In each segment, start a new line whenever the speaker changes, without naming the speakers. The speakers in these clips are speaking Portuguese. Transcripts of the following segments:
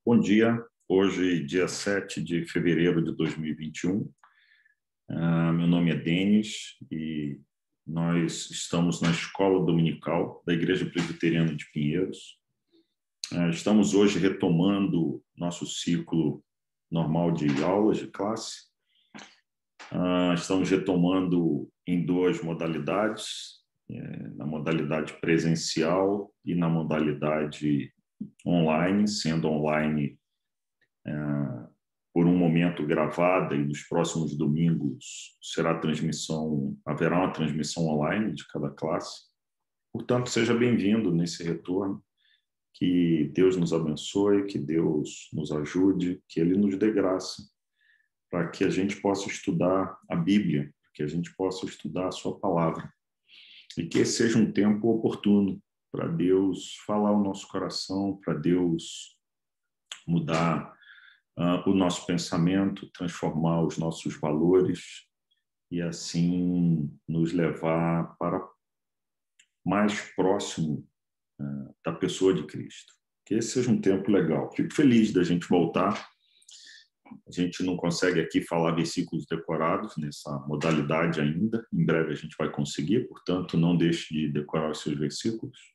Bom dia, hoje dia 7 de fevereiro de 2021. Meu nome é Denis e nós estamos na Escola Dominical da Igreja Presbiteriana de Pinheiros. Estamos hoje retomando nosso ciclo normal de aulas de classe. Estamos retomando em duas modalidades, na modalidade presencial e na modalidade online, sendo online por um momento gravada, e nos próximos domingos haverá uma transmissão online de cada classe. Portanto, seja bem-vindo nesse retorno, que Deus nos abençoe, que Deus nos ajude, que Ele nos dê graça, para que a gente possa estudar a Bíblia, que a gente possa estudar a sua palavra, e que esse seja um tempo oportuno para Deus falar ao nosso coração, para Deus mudar o nosso pensamento, transformar os nossos valores e assim nos levar para mais próximo da pessoa de Cristo. Que esse seja um tempo legal. Fico feliz da gente voltar. A gente não consegue aqui falar versículos decorados nessa modalidade ainda. Em breve a gente vai conseguir, portanto, não deixe de decorar os seus versículos.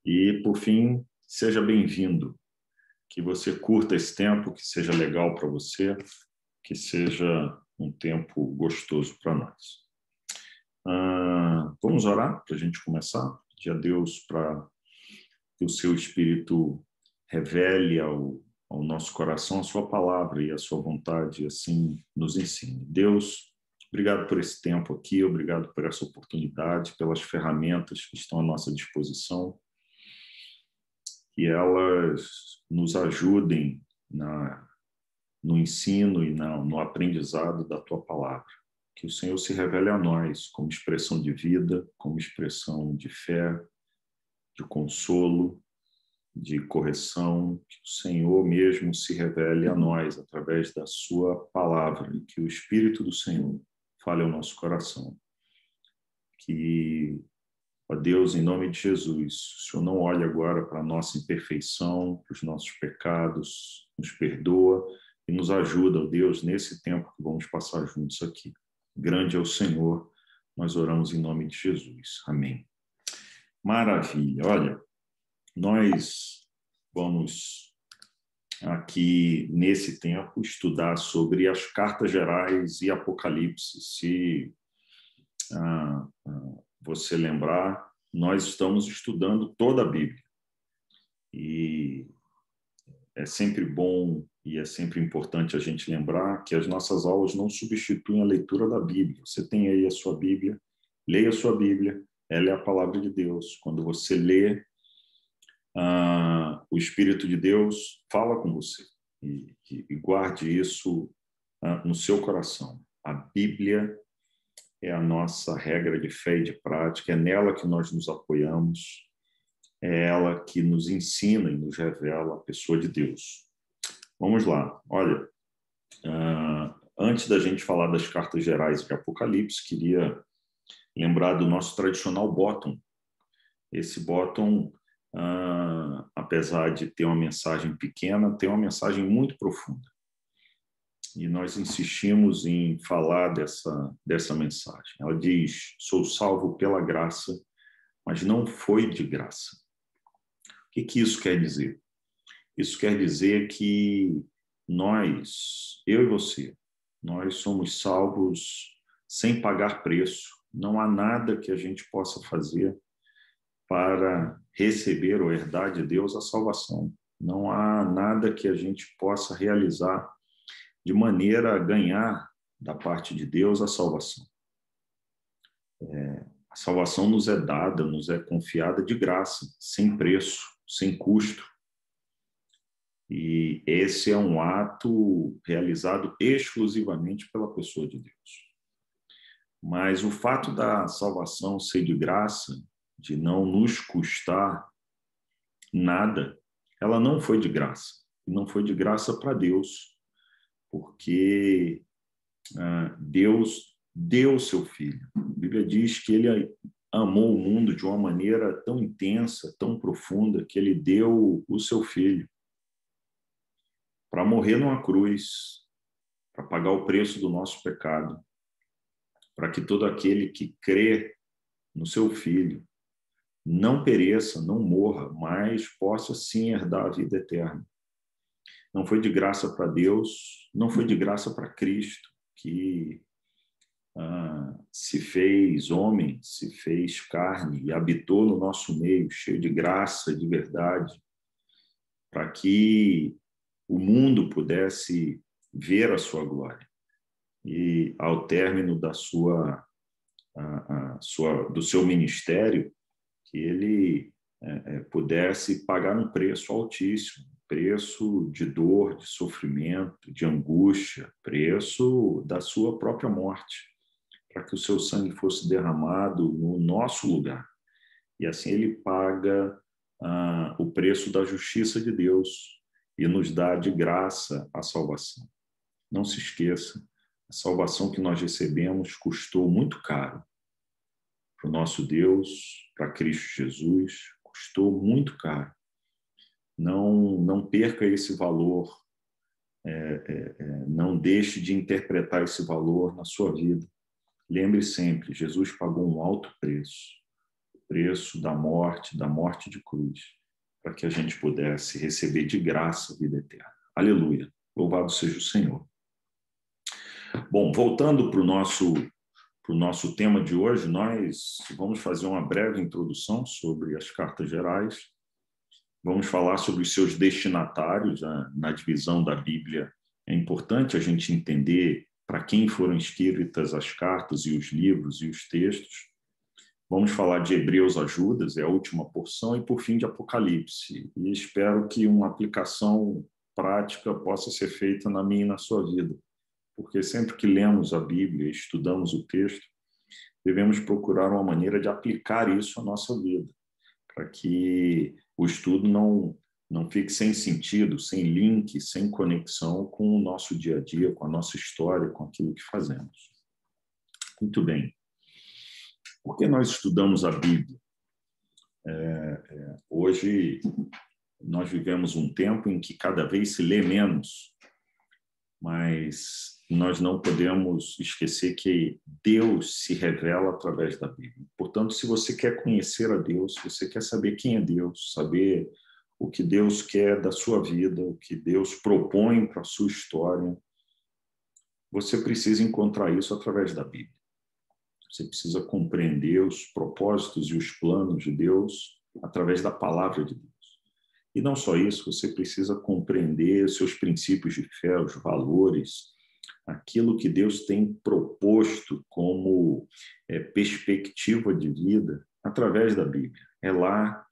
E, por fim, seja bem-vindo. Que você curta esse tempo, que seja legal para você, que seja um tempo gostoso para nós. Vamos orar para a gente começar? Pedir a Deus para que o seu Espírito revele ao nosso coração a sua palavra e a sua vontade, e assim nos ensine. Deus, obrigado por esse tempo aqui, obrigado por essa oportunidade, pelas ferramentas que estão à nossa disposição, que elas nos ajudem no ensino e no aprendizado da Tua palavra. Que o Senhor se revele a nós como expressão de vida, como expressão de fé, de consolo, de correção. Que o Senhor mesmo se revele a nós através da Sua palavra e que o Espírito do Senhor fale ao nosso coração. Que, ó Deus, em nome de Jesus, o Senhor não olhe agora para a nossa imperfeição, para os nossos pecados, nos perdoa e nos ajuda, ó Deus, nesse tempo que vamos passar juntos aqui. Grande é o Senhor, nós oramos em nome de Jesus. Amém. Maravilha. Olha, nós vamos aqui, nesse tempo, estudar sobre as cartas gerais e Apocalipse. Se você lembrar, nós estamos estudando toda a Bíblia. E é sempre bom e é sempre importante a gente lembrar que as nossas aulas não substituem a leitura da Bíblia. Você tem aí a sua Bíblia, leia a sua Bíblia, ela é a palavra de Deus. Quando você lê, o Espírito de Deus fala com você e guarde isso no seu coração. A Bíblia é a nossa regra de fé e de prática, é nela que nós nos apoiamos, é ela que nos ensina e nos revela a pessoa de Deus. Vamos lá. Olha, antes da gente falar das cartas gerais de Apocalipse, queria lembrar do nosso tradicional bottom. Esse bottom, apesar de ter uma mensagem pequena, tem uma mensagem muito profunda. E nós insistimos em falar dessa mensagem. Ela diz: sou salvo pela graça, mas não foi de graça. O que isso quer dizer? Isso quer dizer que nós, eu e você, nós somos salvos sem pagar preço. Não há nada que a gente possa fazer para receber ou herdar de Deus a salvação. Não há nada que a gente possa realizar de maneira a ganhar da parte de Deus a salvação. A salvação nos é dada, nos é confiada de graça, sem preço, sem custo. E esse é um ato realizado exclusivamente pela pessoa de Deus. Mas o fato da salvação ser de graça, de não nos custar nada, ela não foi de graça. E não foi de graça para Deus, porque Deus deu o seu Filho. A Bíblia diz que Ele amou o mundo de uma maneira tão intensa, tão profunda, que ele deu o seu filho para morrer numa cruz, para pagar o preço do nosso pecado, para que todo aquele que crê no seu filho não pereça, não morra, mas possa sim herdar a vida eterna. Não foi de graça para Deus, não foi de graça para Cristo, que se fez homem, se fez carne e habitou no nosso meio, cheio de graça, de verdade, para que o mundo pudesse ver a sua glória. E ao término da do seu ministério, que ele pudesse pagar um preço altíssimo, preço de dor, de sofrimento, de angústia, preço da sua própria morte, para que o seu sangue fosse derramado no nosso lugar. E assim ele paga o preço da justiça de Deus e nos dá de graça a salvação. Não se esqueça, a salvação que nós recebemos custou muito caro para o nosso Deus, para Cristo Jesus, custou muito caro. Não perca esse valor, não deixe de interpretar esse valor na sua vida. Lembre sempre, Jesus pagou um alto preço, o preço da morte de cruz, para que a gente pudesse receber de graça a vida eterna. Aleluia! Louvado seja o Senhor. Bom, voltando para o nosso tema de hoje, nós vamos fazer uma breve introdução sobre as cartas gerais. Vamos falar sobre os seus destinatários. Na divisão da Bíblia, é importante a gente entender para quem foram escritas as cartas e os livros e os textos. Vamos falar de Hebreus a Judas, é a última porção, e por fim de Apocalipse. E espero que uma aplicação prática possa ser feita na minha e na sua vida. Porque sempre que lemos a Bíblia e estudamos o texto, devemos procurar uma maneira de aplicar isso à nossa vida, para que o estudo não fique sem sentido, sem link, sem conexão com o nosso dia a dia, com a nossa história, com aquilo que fazemos. Muito bem. Por que nós estudamos a Bíblia? Hoje, nós vivemos um tempo em que cada vez se lê menos, mas nós não podemos esquecer que Deus se revela através da Bíblia. Portanto, se você quer conhecer a Deus, se você quer saber quem é Deus, saber o que Deus quer da sua vida, o que Deus propõe para a sua história, você precisa encontrar isso através da Bíblia. Você precisa compreender os propósitos e os planos de Deus através da palavra de Deus. E não só isso, você precisa compreender os seus princípios de fé, os valores, aquilo que Deus tem proposto como perspectiva de vida através da Bíblia. É lá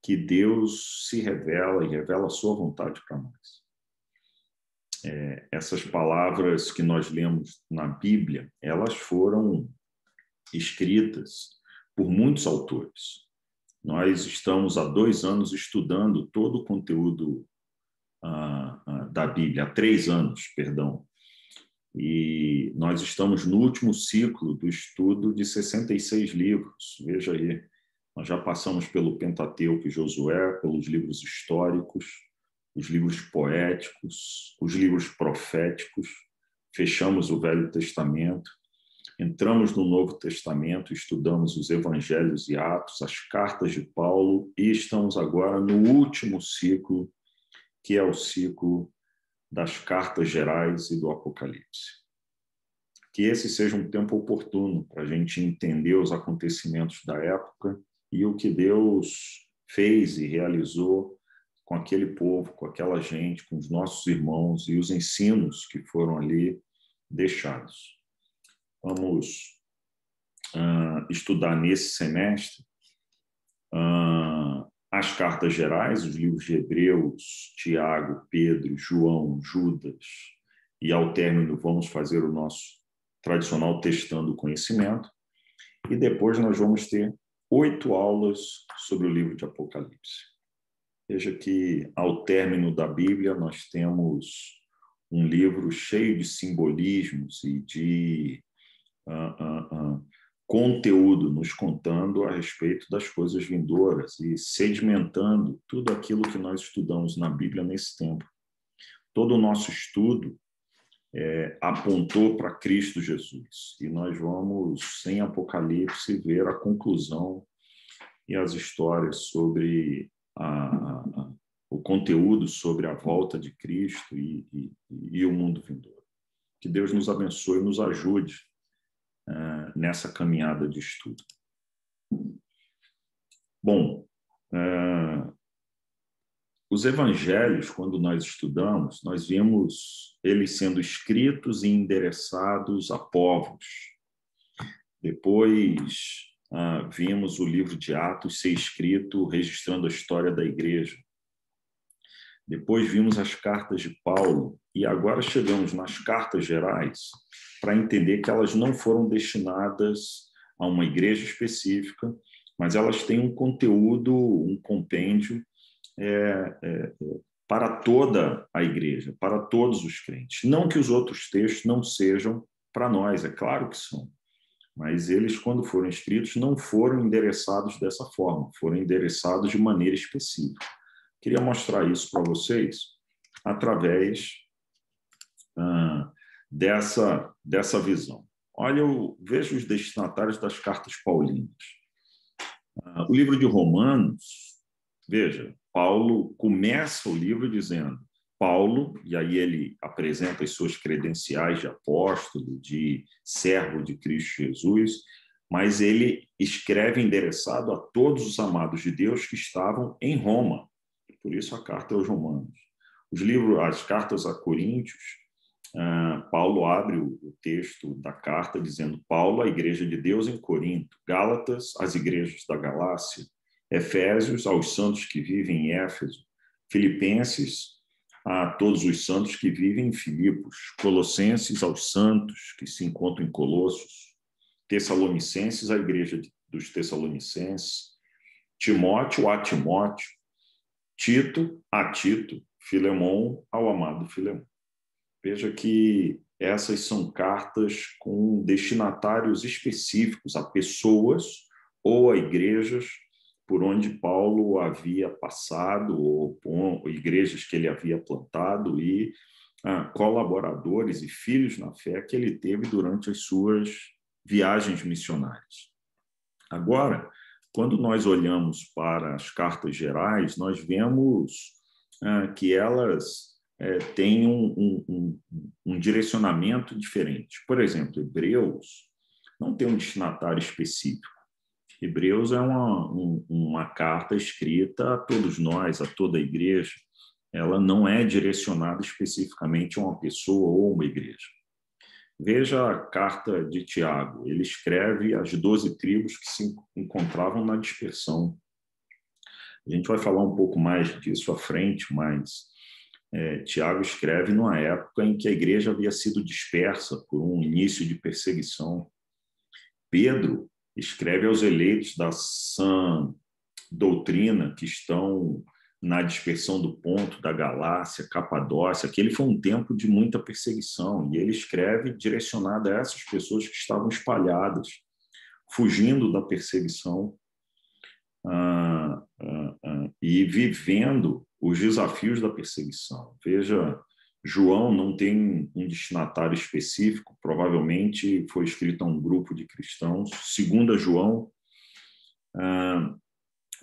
que Deus se revela e revela a sua vontade para nós. Essas palavras que nós lemos na Bíblia, elas foram escritas por muitos autores. Nós estamos há 2 anos estudando todo o conteúdo da Bíblia, há 3 anos, perdão. E nós estamos no último ciclo do estudo de 66 livros. Veja aí, nós já passamos pelo Pentateuco e Josué, pelos livros históricos, os livros poéticos, os livros proféticos, fechamos o Velho Testamento, entramos no Novo Testamento, estudamos os Evangelhos e Atos, as cartas de Paulo, e estamos agora no último ciclo, que é o ciclo das cartas gerais e do Apocalipse. Que esse seja um tempo oportuno para a gente entender os acontecimentos da época e o que Deus fez e realizou com aquele povo, com aquela gente, com os nossos irmãos e os ensinos que foram ali deixados. Vamos estudar nesse semestre as cartas gerais, os livros de Hebreus, Tiago, Pedro, João, Judas, e ao término vamos fazer o nosso tradicional testando o conhecimento, e depois nós vamos ter 8 aulas sobre o livro de Apocalipse. Veja que ao término da Bíblia nós temos um livro cheio de simbolismos e de conteúdo, nos contando a respeito das coisas vindouras e sedimentando tudo aquilo que nós estudamos na Bíblia nesse tempo. Todo o nosso estudo apontou para Cristo Jesus. E nós vamos, em Apocalipse, ver a conclusão e as histórias sobre o conteúdo sobre a volta de Cristo e o mundo vindouro. Que Deus nos abençoe e nos ajude nessa caminhada de estudo. Bom, os evangelhos, quando nós estudamos, nós vimos eles sendo escritos e endereçados a povos. Depois, vimos o livro de Atos ser escrito registrando a história da igreja. Depois vimos as cartas de Paulo e agora chegamos nas cartas gerais para entender que elas não foram destinadas a uma igreja específica, mas elas têm um conteúdo, um compêndio para toda a igreja, para todos os crentes. Não que os outros textos não sejam para nós, é claro que são, mas eles, quando foram escritos, não foram endereçados dessa forma, foram endereçados de maneira específica. Queria mostrar isso para vocês através dessa visão. Olha, eu vejo os destinatários das cartas paulinas. O livro de Romanos, veja, Paulo começa o livro dizendo Paulo, e aí ele apresenta as suas credenciais de apóstolo, de servo de Cristo Jesus, mas ele escreve endereçado a todos os amados de Deus que estavam em Roma. Por isso a carta aos Romanos. As cartas a Coríntios, Paulo abre o texto da carta dizendo Paulo, a igreja de Deus em Corinto, Gálatas, as igrejas da Galácia, Efésios, aos santos que vivem em Éfeso, Filipenses, a todos os santos que vivem em Filipos, Colossenses, aos santos que se encontram em Colossos, Tessalonicenses, a igreja dos Tessalonicenses, Timóteo, a Timóteo, Tito, a Tito, Filemon, ao amado Filemon. Veja que essas são cartas com destinatários específicos a pessoas ou a igrejas por onde Paulo havia passado, ou igrejas que ele havia plantado e colaboradores e filhos na fé que ele teve durante as suas viagens missionárias. Agora, quando nós olhamos para as cartas gerais, nós vemos que elas têm um direcionamento diferente. Por exemplo, Hebreus não tem um destinatário específico. Hebreus é uma carta escrita a todos nós, a toda a igreja. Ela não é direcionada especificamente a uma pessoa ou uma igreja. Veja a carta de Tiago. Ele escreve às 12 tribos que se encontravam na dispersão. A gente vai falar um pouco mais disso à frente, mas Tiago escreve numa época em que a igreja havia sido dispersa por um início de perseguição. Pedro escreve aos eleitos da sã doutrina que estão na dispersão do Ponto, da Galácia, Capadócia. Aquele foi um tempo de muita perseguição, e ele escreve direcionado a essas pessoas que estavam espalhadas, fugindo da perseguição e vivendo os desafios da perseguição. Veja, João não tem um destinatário específico, provavelmente foi escrito a um grupo de cristãos. Segundo João,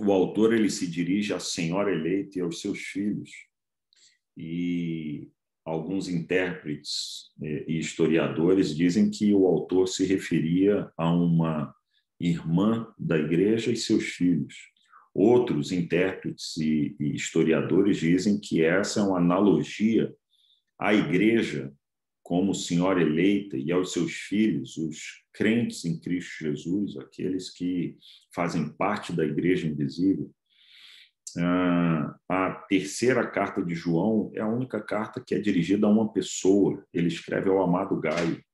o autor ele se dirige à senhora eleita e aos seus filhos. E alguns intérpretes e historiadores dizem que o autor se referia a uma irmã da igreja e seus filhos. Outros intérpretes e historiadores dizem que essa é uma analogia à igreja como senhora eleita e aos seus filhos, os crentes em Cristo Jesus, aqueles que fazem parte da igreja invisível. A terceira carta de João é a única carta que é dirigida a uma pessoa. Ele escreve ao amado Gaio.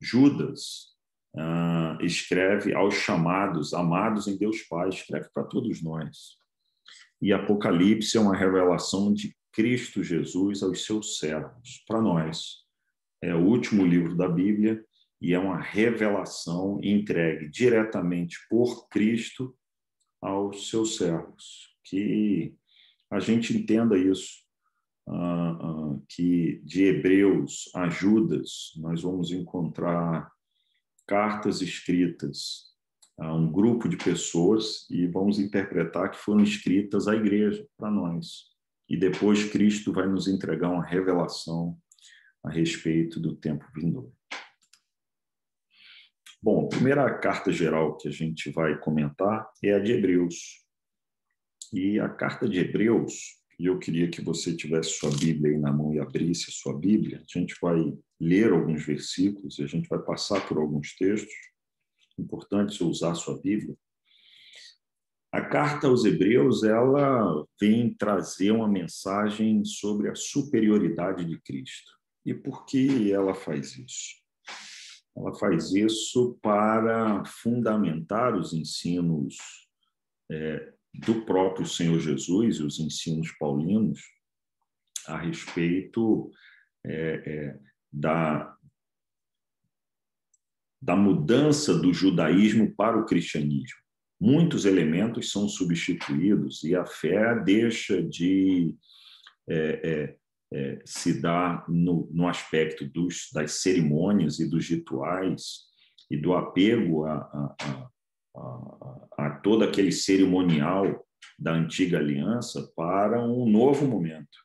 Judas escreve aos chamados, amados em Deus Pai, escreve para todos nós. E Apocalipse é uma revelação de Cristo Jesus aos seus servos, para nós. É o último livro da Bíblia e é uma revelação entregue diretamente por Cristo aos seus servos. Que a gente entenda isso, que de Hebreus a Judas nós vamos encontrar cartas escritas a um grupo de pessoas e vamos interpretar que foram escritas à igreja, para nós. E depois Cristo vai nos entregar uma revelação a respeito do tempo vindouro. Bom, a primeira carta geral que a gente vai comentar é a de Hebreus. E a carta de Hebreus, e eu queria que você tivesse sua Bíblia aí na mão e abrisse a sua Bíblia, a gente vai ler alguns versículos e a gente vai passar por alguns textos. Importante você usar a sua Bíblia. A carta aos Hebreus, ela vem trazer uma mensagem sobre a superioridade de Cristo. E por que ela faz isso? Ela faz isso para fundamentar os ensinos do próprio Senhor Jesus e os ensinos paulinos a respeito da mudança do judaísmo para o cristianismo. Muitos elementos são substituídos e a fé deixa de se dar no aspecto das cerimônias e dos rituais e do apego a todo aquele cerimonial da antiga aliança para um novo momento,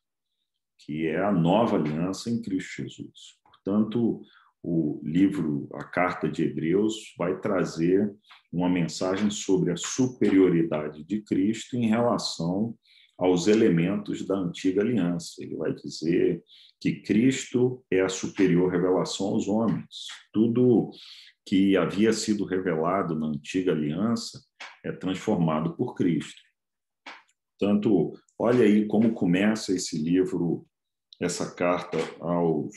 que é a nova aliança em Cristo Jesus. Portanto, o livro, a carta de Hebreus, vai trazer uma mensagem sobre a superioridade de Cristo em relação aos elementos da antiga aliança. Ele vai dizer que Cristo é a superior revelação aos homens. Tudo que havia sido revelado na antiga aliança é transformado por Cristo. Portanto, olha aí como começa esse livro, essa carta aos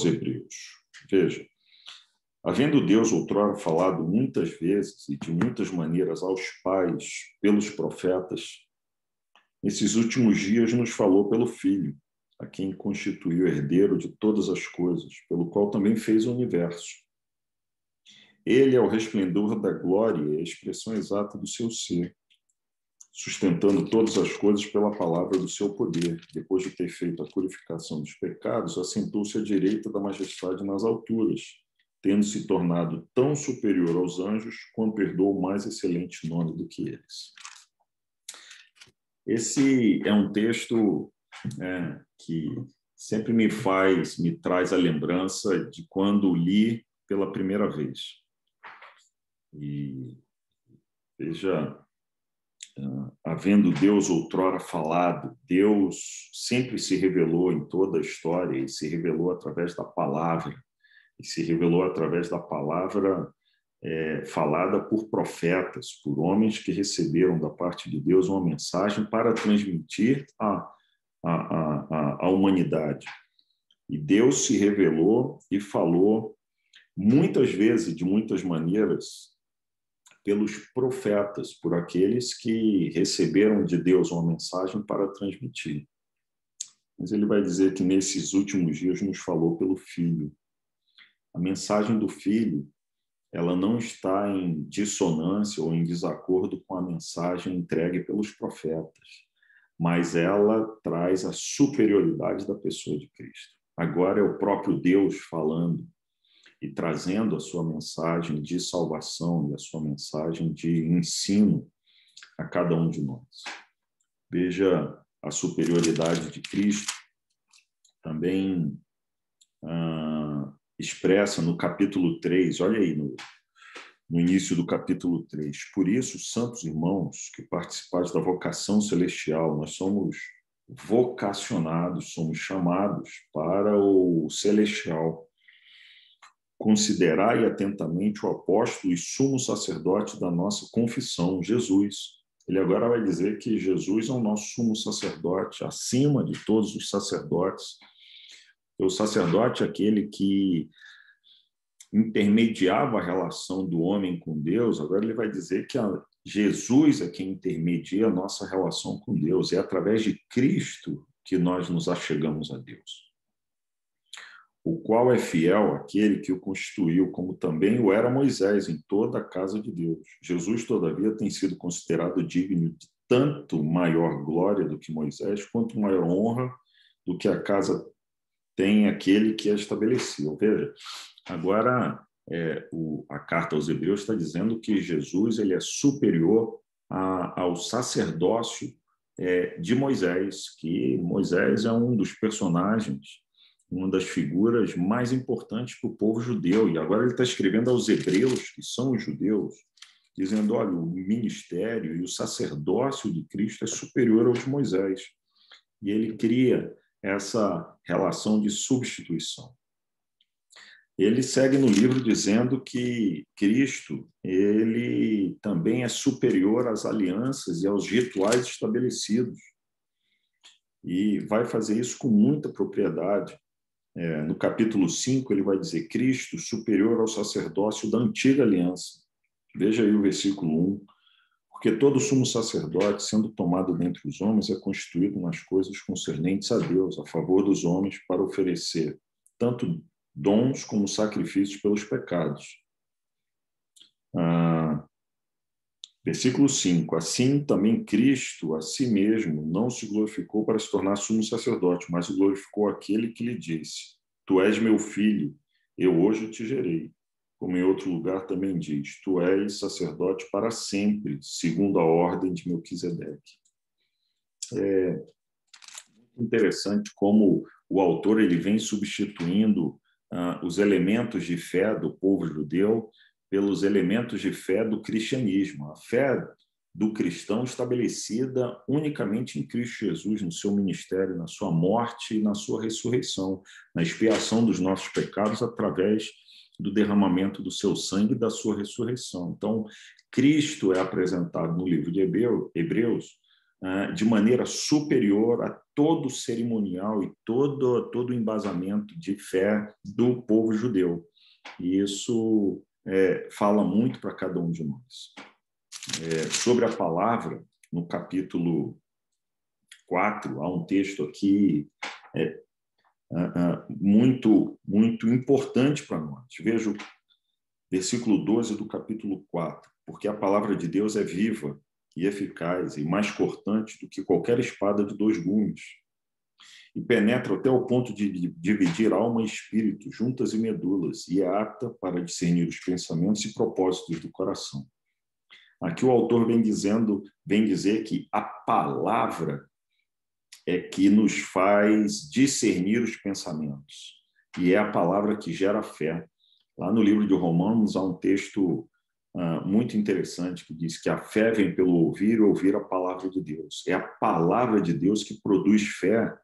Hebreus. Veja, havendo Deus outrora falado muitas vezes e de muitas maneiras aos pais pelos profetas, nesses últimos dias nos falou pelo Filho, a quem constituiu herdeiro de todas as coisas, pelo qual também fez o universo. Ele é o resplendor da glória e a expressão exata do seu ser, sustentando todas as coisas pela palavra do seu poder. Depois de ter feito a purificação dos pecados, assentou-se à direita da majestade nas alturas, tendo se tornado tão superior aos anjos, quanto herdou o mais excelente nome do que eles. Esse é um texto que sempre me traz a lembrança de quando li pela primeira vez. E veja, havendo Deus outrora falado, Deus sempre se revelou em toda a história e se revelou através da palavra, e se revelou através da palavra falada por profetas, por homens que receberam da parte de Deus uma mensagem para transmitir à humanidade. E Deus se revelou e falou muitas vezes, de muitas maneiras, pelos profetas, por aqueles que receberam de Deus uma mensagem para transmitir. Mas ele vai dizer que nesses últimos dias nos falou pelo Filho. A mensagem do Filho, ela não está em dissonância ou em desacordo com a mensagem entregue pelos profetas, mas ela traz a superioridade da pessoa de Cristo. Agora é o próprio Deus falando e trazendo a sua mensagem de salvação e a sua mensagem de ensino a cada um de nós. Veja a superioridade de Cristo também expressa no capítulo 3, olha aí, no início do capítulo 3. Por isso, santos irmãos, que participais da vocação celestial, nós somos vocacionados, somos chamados para o celestial. Considerai atentamente o apóstolo e sumo sacerdote da nossa confissão, Jesus. Ele agora vai dizer que Jesus é o nosso sumo sacerdote, acima de todos os sacerdotes. O sacerdote é aquele que intermediava a relação do homem com Deus. Agora ele vai dizer que Jesus é quem intermedia a nossa relação com Deus. É através de Cristo que nós nos achegamos a Deus. o qual é fiel àquele que o constituiu, como também o era Moisés em toda a casa de Deus. Jesus, todavia, tem sido considerado digno de tanto maior glória do que Moisés, quanto maior honra do que a casa tem aquele que a estabeleceu. Veja, agora a carta aos Hebreus está dizendo que Jesus ele é superior ao sacerdócio de Moisés, que Moisés é um dos personagens, uma das figuras mais importantes para o povo judeu. E agora ele está escrevendo aos hebreus, que são os judeus, dizendo, olha, o ministério e o sacerdócio de Cristo é superior ao de Moisés. E ele cria essa relação de substituição. Ele segue no livro dizendo que Cristo ele também é superior às alianças e aos rituais estabelecidos. E vai fazer isso com muita propriedade. No capítulo 5, ele vai dizer Cristo superior ao sacerdócio da antiga aliança. Veja aí o versículo 1. Porque todo sumo sacerdote, sendo tomado dentre os homens, é constituído nas coisas concernentes a Deus, a favor dos homens, para oferecer tanto dons como sacrifícios pelos pecados. Versículo 5. Assim também Cristo, a si mesmo, não se glorificou para se tornar sumo sacerdote, mas glorificou aquele que lhe disse, tu és meu filho, eu hoje te gerei. Como em outro lugar também diz, tu és sacerdote para sempre, segundo a ordem de Melquisedeque. É interessante como o autor ele vem substituindo os elementos de fé do povo judeu pelos elementos de fé do cristianismo. A fé do cristão estabelecida unicamente em Cristo Jesus, no seu ministério, na sua morte e na sua ressurreição, na expiação dos nossos pecados através do derramamento do seu sangue e da sua ressurreição. Então, Cristo é apresentado no livro de Hebreus de maneira superior a todo o cerimonial e todo o embasamento de fé do povo judeu. E isso fala muito para cada um de nós. Sobre a palavra, no capítulo 4, há um texto aqui muito importante para nós. Veja o versículo 12 do capítulo 4. Porque a palavra de Deus é viva e eficaz e mais cortante do que qualquer espada de 2 gumes e penetra até o ponto de dividir alma e espírito, juntas e medulas, e é apta para discernir os pensamentos e propósitos do coração. Aqui o autor vem dizer que a palavra é que nos faz discernir os pensamentos, e é a palavra que gera fé. Lá no livro de Romanos há um texto muito interessante que diz que a fé vem pelo ouvir e ouvir a palavra de Deus. É a palavra de Deus que produz fé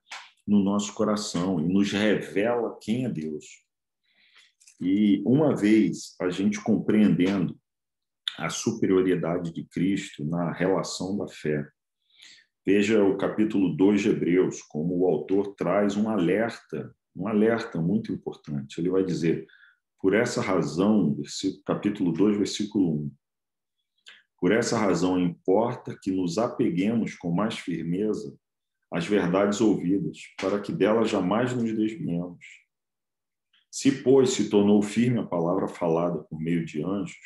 no nosso coração e nos revela quem é Deus. E uma vez a gente compreendendo a superioridade de Cristo na relação da fé, veja o capítulo 2 de Hebreus, como o autor traz um alerta muito importante. Ele vai dizer, por essa razão, capítulo 2, versículo 1, por essa razão importa que nos apeguemos com mais firmeza às verdades ouvidas, para que delas jamais nos desviemos. Se, pois, se tornou firme a palavra falada por meio de anjos,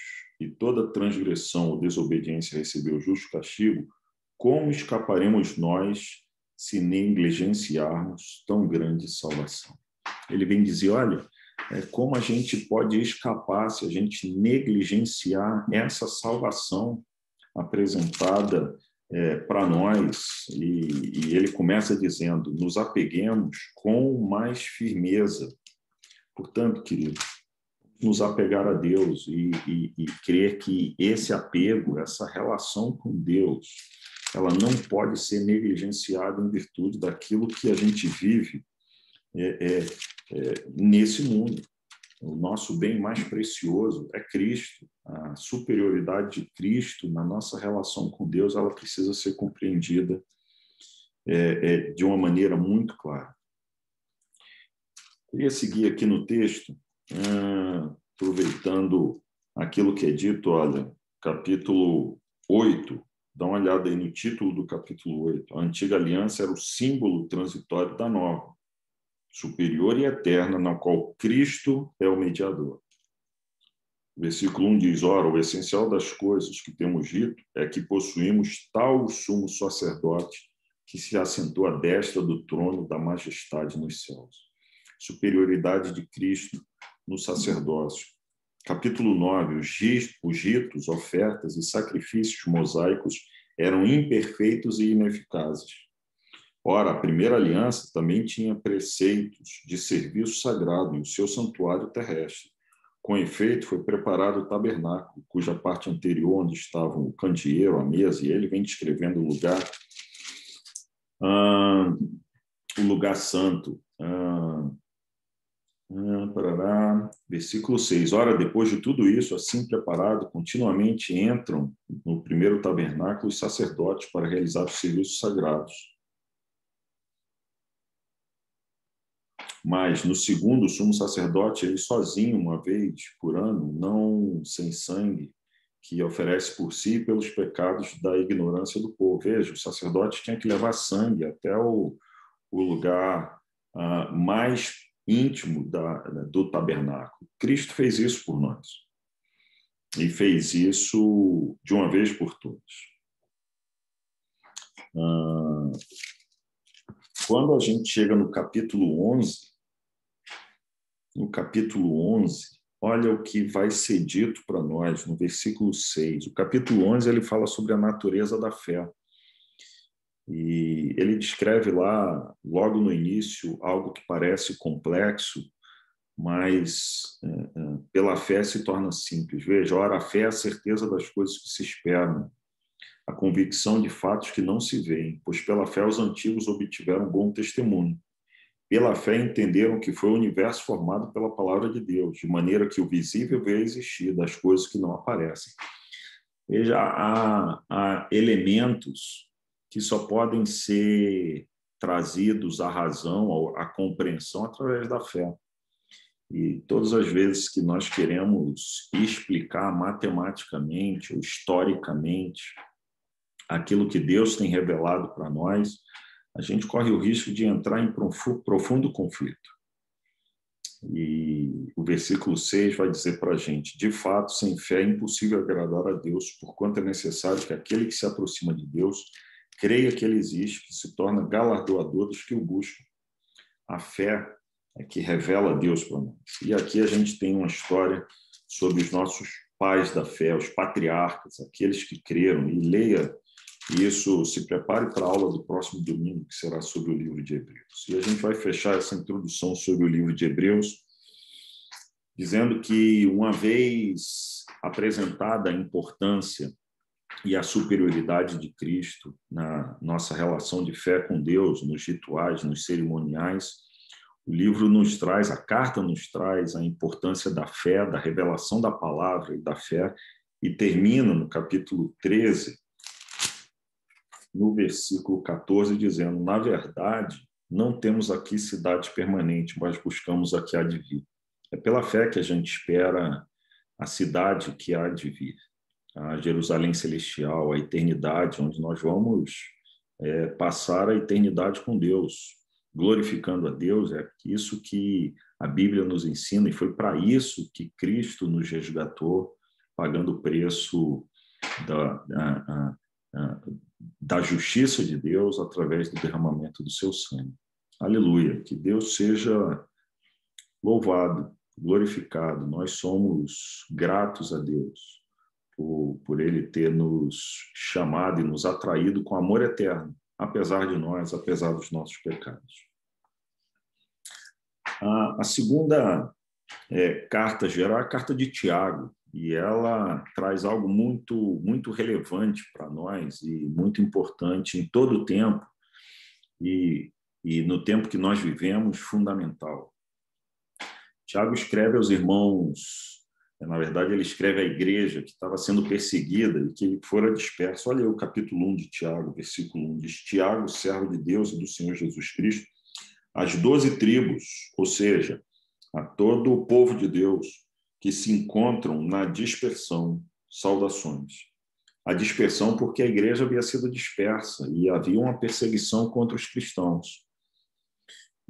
e toda transgressão ou desobediência recebeu justo castigo, como escaparemos nós se negligenciarmos tão grande salvação? Ele vem dizer, olha, como a gente pode escapar se a gente negligenciar essa salvação apresentada para nós, e ele começa dizendo, nos apeguemos com mais firmeza. Portanto, querido, nos apegar a Deus e crer que esse apego, essa relação com Deus, ela não pode ser negligenciada em virtude daquilo que a gente vive nesse mundo. O nosso bem mais precioso é Cristo. A superioridade de Cristo na nossa relação com Deus, ela precisa ser compreendida de uma maneira muito clara. Queria seguir aqui no texto, aproveitando aquilo que é dito, olha, capítulo 8, dá uma olhada aí no título do capítulo 8. A antiga aliança era o símbolo transitório da nova. superior e eterna, na qual Cristo é o mediador. O versículo 1 diz: ora, o essencial das coisas que temos dito é que possuímos tal sumo sacerdote que se assentou à destra do trono da majestade nos céus. Superioridade de Cristo no sacerdócio. Capítulo 9, os ritos, ofertas e sacrifícios mosaicos eram imperfeitos e ineficazes. Ora, a primeira aliança também tinha preceitos de serviço sagrado e o seu santuário terrestre. Com efeito, foi preparado o tabernáculo, cuja parte anterior, onde estavam o candeeiro, a mesa, e ele vem descrevendo o lugar santo. Versículo 6. Ora, depois de tudo isso, assim preparado, continuamente entram no primeiro tabernáculo os sacerdotes para realizar os serviços sagrados. Mas no segundo, o sumo sacerdote, ele sozinho, uma vez por ano, não sem sangue, que oferece por si e pelos pecados da ignorância do povo. Veja, o sacerdote tinha que levar sangue até o lugar mais íntimo do tabernáculo. Cristo fez isso por nós. E fez isso de uma vez por todas. Quando a gente chega no capítulo 11, olha o que vai ser dito para nós no versículo 6. O capítulo 11 ele fala sobre a natureza da fé. E ele descreve lá, logo no início, algo que parece complexo, mas pela fé se torna simples. Veja, ora, a fé é a certeza das coisas que se esperam, a convicção de fatos que não se veem, pois pela fé os antigos obtiveram bom testemunho. Pela fé entenderam que foi o universo formado pela palavra de Deus, de maneira que o visível veio a existir das coisas que não aparecem. Veja, há elementos que só podem ser trazidos à razão, à compreensão através da fé. E todas as vezes que nós queremos explicar matematicamente ou historicamente aquilo que Deus tem revelado para nós, a gente corre o risco de entrar em profundo conflito. E o versículo 6 vai dizer para a gente: de fato, sem fé é impossível agradar a Deus, porquanto é necessário que aquele que se aproxima de Deus creia que ele existe, que se torna galardoador dos que o buscam. A fé é que revela Deus para nós. E aqui a gente tem uma história sobre os nossos pais da fé, os patriarcas, aqueles que creram. E leia isso, se prepare para a aula do próximo domingo, que será sobre o livro de Hebreus. E a gente vai fechar essa introdução sobre o livro de Hebreus, dizendo que, uma vez apresentada a importância e a superioridade de Cristo na nossa relação de fé com Deus, nos rituais, nos cerimoniais, o livro nos traz, a carta nos traz a importância da fé, da revelação da palavra e da fé, e termina no capítulo 13, no versículo 14, dizendo: na verdade, não temos aqui cidade permanente, mas buscamos a que há de vir. É pela fé que a gente espera a cidade que há de vir, a Jerusalém celestial, a eternidade, onde nós vamos passar a eternidade com Deus, glorificando a Deus. É isso que a Bíblia nos ensina, e foi para isso que Cristo nos resgatou, pagando o preço da justiça de Deus através do derramamento do seu sangue. Aleluia! Que Deus seja louvado, glorificado. Nós somos gratos a Deus por Ele ter nos chamado e nos atraído com amor eterno, apesar de nós, apesar dos nossos pecados. A segunda carta geral é a carta de Tiago, e ela traz algo muito relevante para nós e muito importante em todo o tempo, e no tempo que nós vivemos, fundamental. Tiago escreve aos irmãos, na verdade ele escreve à igreja que estava sendo perseguida e que fora dispersa. Olha aí o capítulo 1 de Tiago, versículo 1, diz: Tiago, servo de Deus e do Senhor Jesus Cristo, as 12 tribos, ou seja, a todo o povo de Deus que se encontram na dispersão, saudações. A dispersão porque a igreja havia sido dispersa e havia uma perseguição contra os cristãos.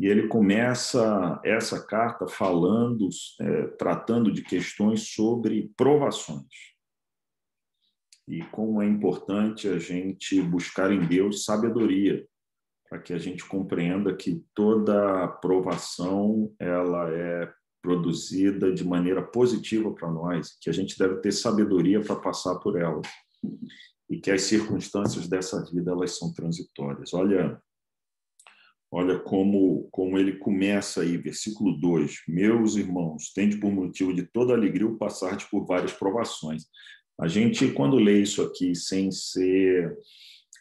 E ele começa essa carta falando, tratando de questões sobre provações. E como é importante a gente buscar em Deus sabedoria, para que a gente compreenda que toda provação ela é produzida de maneira positiva para nós, que a gente deve ter sabedoria para passar por ela. E que as circunstâncias dessa vida elas são transitórias. Olha como ele começa aí, versículo 2. Meus irmãos, tende por motivo de toda alegria o passar por várias provações. A gente, quando lê isso aqui sem ser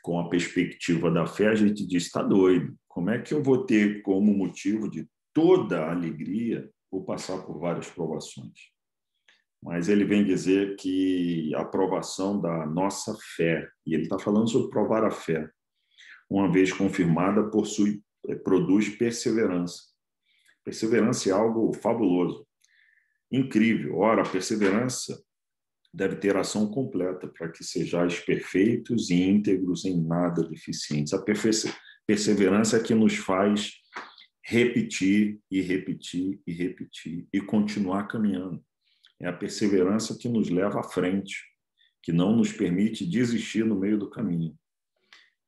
com a perspectiva da fé, a gente diz, está doido. Como é que eu vou ter como motivo de toda alegria o passar por várias provações? Mas ele vem dizer que a provação da nossa fé, e ele está falando sobre provar a fé, uma vez confirmada, produz perseverança. Perseverança é algo fabuloso, incrível. Ora, a perseverança deve ter ação completa para que sejais perfeitos e íntegros em nada deficientes. A perseverança é que nos faz repetir e repetir e repetir e continuar caminhando. É a perseverança que nos leva à frente, que não nos permite desistir no meio do caminho.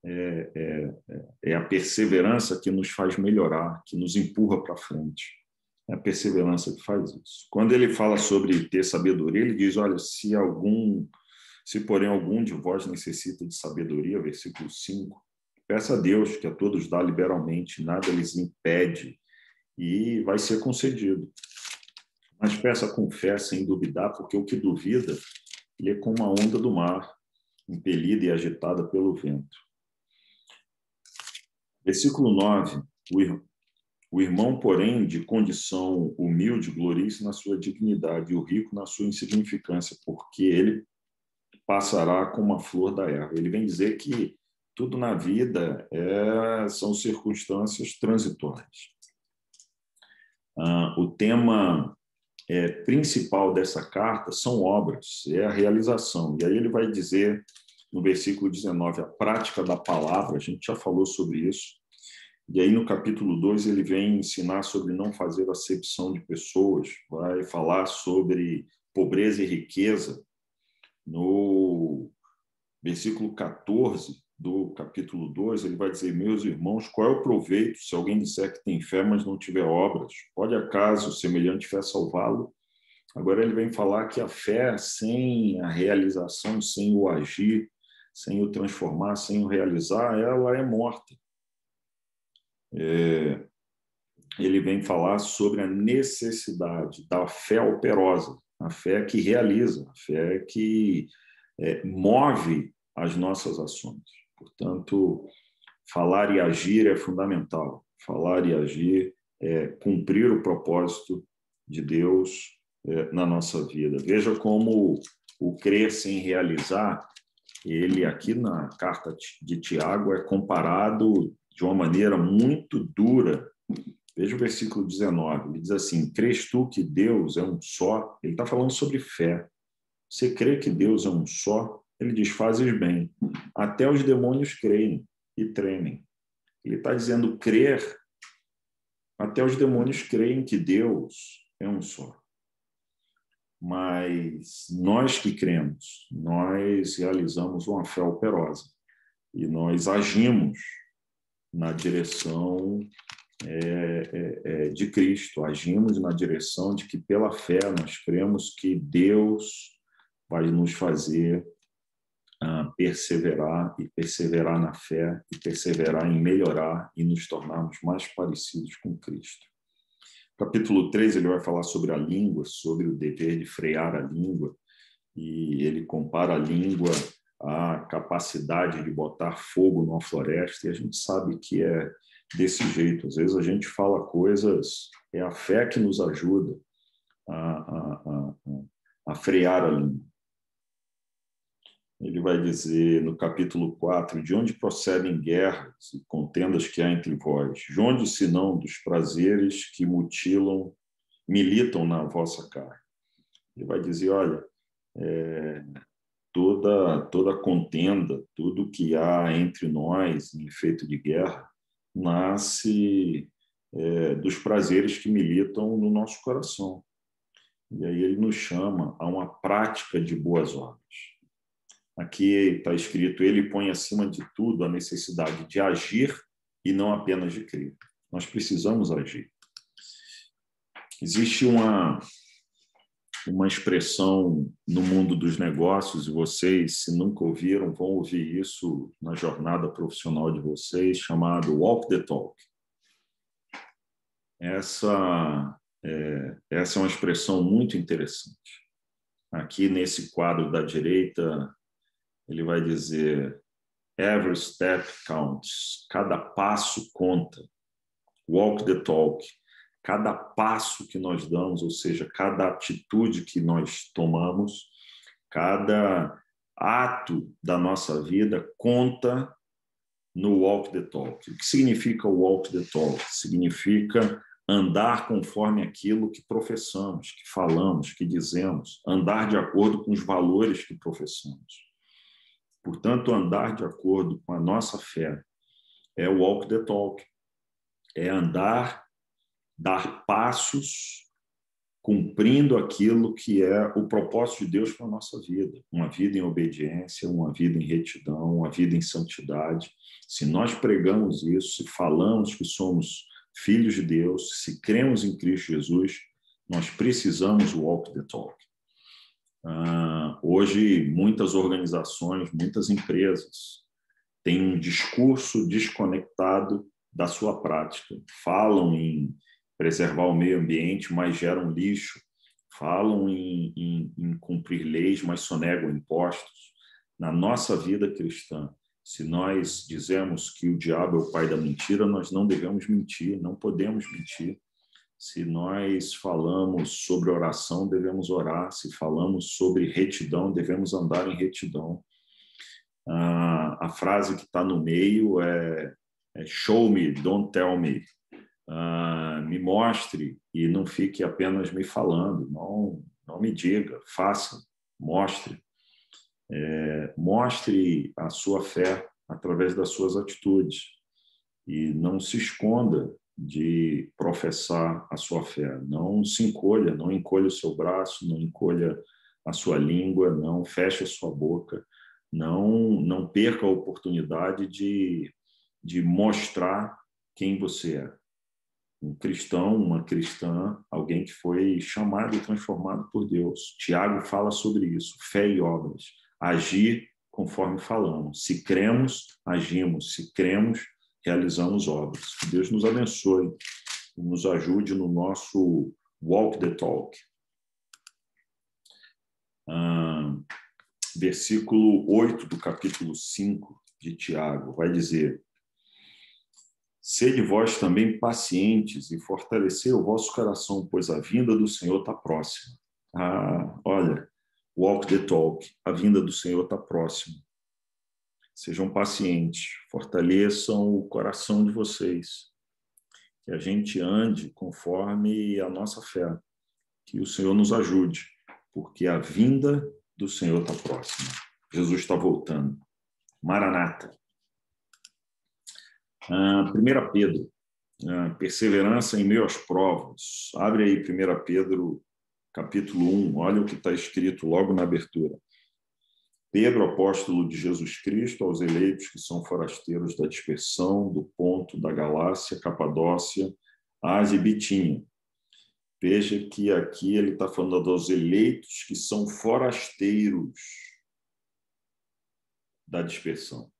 É a perseverança que nos faz melhorar, que nos empurra para frente. É a perseverança que faz isso. Quando ele fala sobre ter sabedoria, ele diz, olha, se porém algum de vós necessita de sabedoria, versículo 5, peça a Deus, que a todos dá liberalmente, nada lhes impede, e vai ser concedido. Mas peça com fé, sem duvidar, porque o que duvida, ele é como uma onda do mar, impelida e agitada pelo vento. Versículo 9. O irmão, porém, de condição humilde, glorie-se na sua dignidade, e o rico na sua insignificância, porque ele passará como a flor da erva. Ele vem dizer que tudo na vida são circunstâncias transitórias. O tema principal dessa carta são obras, é a realização. E aí ele vai dizer, no versículo 19, a prática da palavra, a gente já falou sobre isso. E aí no capítulo 2 ele vem ensinar sobre não fazer acepção de pessoas, vai falar sobre pobreza e riqueza. No versículo 14 do capítulo 2, ele vai dizer, meus irmãos, qual é o proveito se alguém disser que tem fé, mas não tiver obras? Pode acaso semelhante fé salvá-lo? Agora ele vem falar que a fé sem a realização, sem o agir, sem o transformar, sem o realizar, ela é morta. Ele vem falar sobre a necessidade da fé operosa, a fé que realiza, a fé que move as nossas ações. Portanto, falar e agir é fundamental. Falar e agir é cumprir o propósito de Deus na nossa vida. Veja como o crer sem realizar, ele aqui na carta de Tiago é comparado de uma maneira muito dura. Veja o versículo 19, ele diz assim, crês tu que Deus é um só? Ele está falando sobre fé. Você crê que Deus é um só? Ele diz, fazes bem. Até os demônios creem e tremem. Ele está dizendo, crer, até os demônios creem que Deus é um só. Mas nós que cremos, nós realizamos uma fé operosa e nós agimos na direção de Cristo, agimos na direção de que pela fé nós cremos que Deus vai nos fazer perseverar e perseverar na fé e perseverar em melhorar e nos tornarmos mais parecidos com Cristo. Capítulo 3, ele vai falar sobre a língua, sobre o dever de frear a língua, e ele compara a língua à capacidade de botar fogo numa floresta, e a gente sabe que é desse jeito. Às vezes a gente fala coisas, é a fé que nos ajuda a frear a língua. Ele vai dizer no capítulo 4, de onde procedem guerras e contendas que há entre vós? De onde, senão, dos prazeres que militam na vossa carne? Ele vai dizer, olha, toda contenda, tudo que há entre nós em efeito de guerra, nasce dos prazeres que militam no nosso coração. E aí ele nos chama a uma prática de boas obras. Aqui está escrito, ele põe acima de tudo a necessidade de agir e não apenas de crer. Nós precisamos agir. Existe uma expressão no mundo dos negócios, e vocês, se nunca ouviram, vão ouvir isso na jornada profissional de vocês, chamado walk the talk. Essa é uma expressão muito interessante. Aqui nesse quadro da direita, ele vai dizer every step counts, cada passo conta. Walk the talk, cada passo que nós damos, ou seja, cada atitude que nós tomamos, cada ato da nossa vida conta no walk the talk. O que significa o walk the talk? Significa andar conforme aquilo que professamos, que falamos, que dizemos, andar de acordo com os valores que professamos. Portanto, andar de acordo com a nossa fé é o walk the talk, é andar, dar passos, cumprindo aquilo que é o propósito de Deus para a nossa vida. Uma vida em obediência, uma vida em retidão, uma vida em santidade. Se nós pregamos isso, se falamos que somos filhos de Deus, se cremos em Cristo Jesus, nós precisamos walk the talk. Hoje, muitas organizações, muitas empresas têm um discurso desconectado da sua prática. Falam em preservar o meio ambiente, mas geram lixo. Falam em cumprir leis, mas sonegam impostos. Na nossa vida cristã, se nós dizemos que o diabo é o pai da mentira, nós não devemos mentir, não podemos mentir. Se nós falamos sobre oração, devemos orar. Se falamos sobre retidão, devemos andar em retidão. A frase que está no meio é show me, don't tell me. Me mostre e não fique apenas me falando. Não me diga, faça, mostre. Mostre a sua fé através das suas atitudes. E não se esconda de professar a sua fé. Não se encolha, não encolha o seu braço, não encolha a sua língua, não feche a sua boca, não perca a oportunidade de mostrar quem você é. Um cristão, uma cristã, alguém que foi chamado e transformado por Deus. Tiago fala sobre isso, fé e obras. Agir conforme falamos. Se cremos, agimos. Se cremos, realizamos obras. Que Deus nos abençoe e nos ajude no nosso walk the talk. Versículo 8 do capítulo 5 de Tiago vai dizer: sede vós também pacientes e fortalecei o vosso coração, pois a vinda do Senhor está próxima. Olha, walk the talk, a vinda do Senhor está próxima. Sejam pacientes, fortaleçam o coração de vocês, que a gente ande conforme a nossa fé, que o Senhor nos ajude, porque a vinda do Senhor está próxima. Jesus está voltando. Maranata. 1 Pedro, perseverança em meio às provas. Abre aí 1 Pedro, capítulo 1, olha o que está escrito logo na abertura. Pedro, apóstolo de Jesus Cristo, aos eleitos que são forasteiros da dispersão, do Ponto, da Galácia, Capadócia, Ásia e Bitínia. Veja que aqui ele está falando dos eleitos que são forasteiros da dispersão.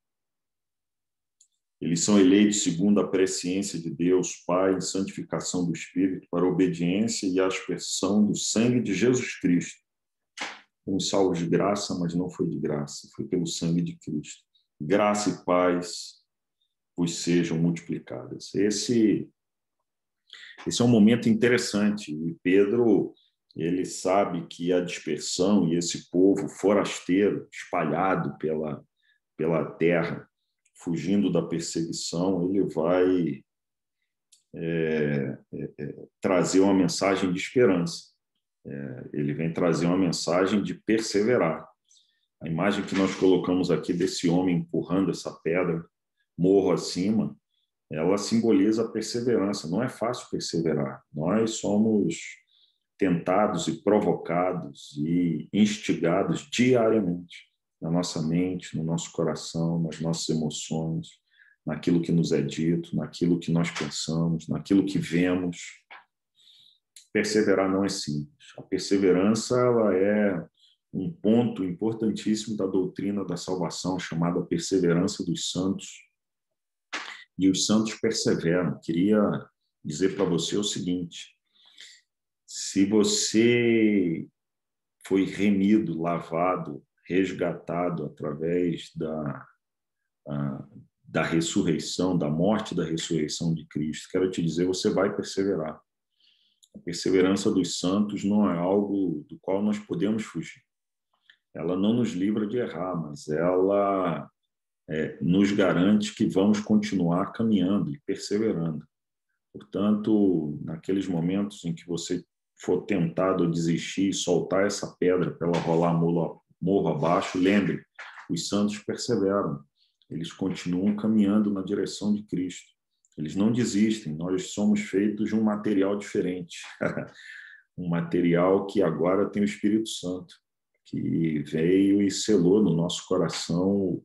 Eles são eleitos segundo a presciência de Deus, Pai, em santificação do Espírito, para a obediência e a aspersão do sangue de Jesus Cristo. Fomos salvos de graça, mas não foi de graça, foi pelo sangue de Cristo. Graça e paz vos sejam multiplicadas. Esse é um momento interessante. E Pedro, ele sabe que a dispersão e esse povo forasteiro, espalhado pela terra, fugindo da perseguição, ele vai trazer uma mensagem de esperança. Ele vem trazer uma mensagem de perseverar. A imagem que nós colocamos aqui desse homem empurrando essa pedra morro acima ela simboliza a perseverança. Não é fácil perseverar. Nós somos tentados e provocados e instigados diariamente na nossa mente, no nosso coração, nas nossas emoções, naquilo que nos é dito, naquilo que nós pensamos, naquilo que vemos. Perseverar não é simples. A perseverança, ela é um ponto importantíssimo da doutrina da salvação, chamada perseverança dos santos. E os santos perseveram. Queria dizer para você o seguinte: se você foi remido, lavado, resgatado através da ressurreição, da morte e da ressurreição de Cristo, quero te dizer, você vai perseverar. A perseverança dos santos não é algo do qual nós podemos fugir. Ela não nos livra de errar, mas ela nos garante que vamos continuar caminhando e perseverando. Portanto, naqueles momentos em que você for tentado a desistir e soltar essa pedra para ela rolar morro abaixo, lembre, os santos perseveram. Eles continuam caminhando na direção de Cristo. Eles não desistem. Nós somos feitos de um material diferente. Um material que agora tem o Espírito Santo, que veio e selou no nosso coração